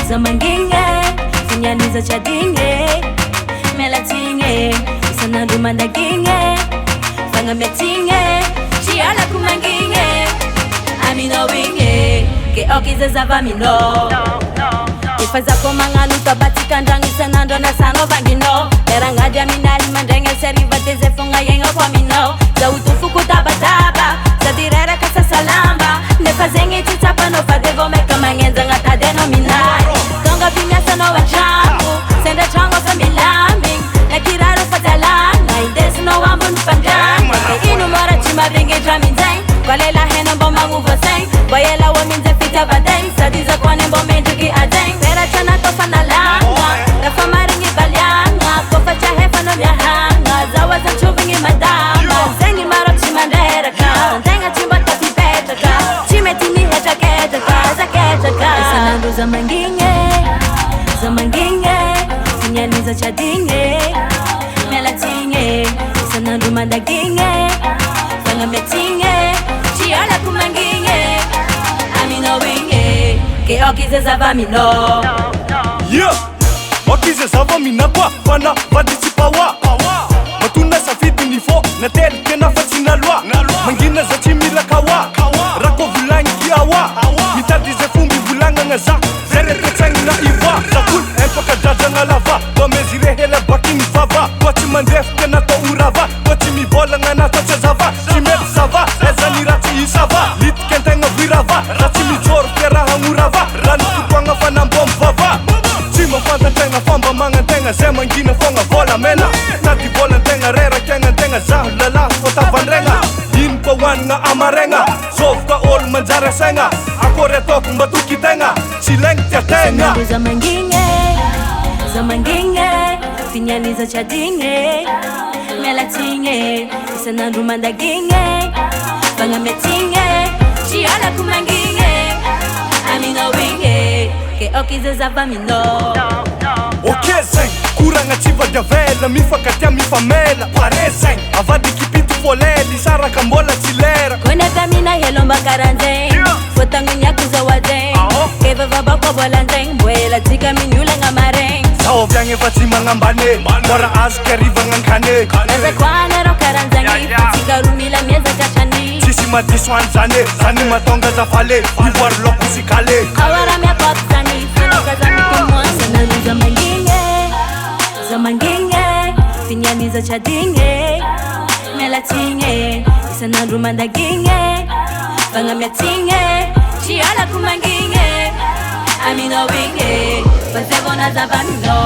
zamanginge sinyaniza chadinge melatinge isanandu mandaginge fanga metinge chiala kumanginge amino winge ke okize zavamino ifaza komanganu tabatika ndangi sanando na sano vangino erangaja minali mandenge seriva tezefunga yenga kwa mino za utufuku tabataba sadirera kasa salamba nefazengi titapa no fadevo meka mangenza ngata denomina konga pinyasa no wachangu senda chango familambi na kiraro fatalanga indesi no wambu nupanganga inu mora chima vingi jaminzeng walela heno mboma nguvoseng bayela waminze fita badeng sadiza kwa nembo menduki adeng pera chana tofa na langa rafa maringi balyanga kofa chahefa no myahanga zawa za chuvingi madama zengi maro chima ndera ka ndenga chimba tati peta ka chime tini hecha keta ka za keta ka sanandu zamanginge sinyaniza chadinge melatinge sanandu mandaginge fanga metinge chiala kumanginge amino winge ke okize zavamino yeah okize zavamina kwa fana vadisipawa matuna safiti nifo na tel kena fatina lwa mangina za chimila kawa rako vulangi kiawa mitadi ze fumbi vulanga ngaza zere tetsangi na iva zakul empaka jaja nga lava domezire hele bakini fava kwachi mandef kena to urava kwachi mi bola nga na to chazava chimet sava ezani rati isava lit kentenga virava rati mi jor kera hangurava ran kutwanga fana mbom vava chima fanta tenga famba manga tenga zema ngina fonga vola mena nati bola tenga rera kenga tenga zahlala fota vanrenga in ko wan nga amarenga sofka ol manjara senga akore tok mbatuki tenga sileng tia tenga zamanginge sinyaniza chadinge melatinge isanandu mandaginge fanga metinge chiala kumanginge amino winge ke okize zavamino okezeng kuranga chiva javela mifakatia mifamela pareseng avadi kipiti foleli sara kambola chilera kone kamina helomba karanzeng fotangu nyakuza wadeng keva vaba kwa bolanzeng bwela tika minyula ngamareng sawo vyange fatima ngambane mora askeriva ngankane eze kwana ro karanzengi tika rumila mieza kachani sisi madiswanzane zani matonga za fale ivoire lokusikale awara mea kopsani fanoka za mikumwa sananu zamanginge sinyaniza chadinge melatinge isanandu mandaginge fanga metinge chiala kumanginge amino winge fazevona zavamino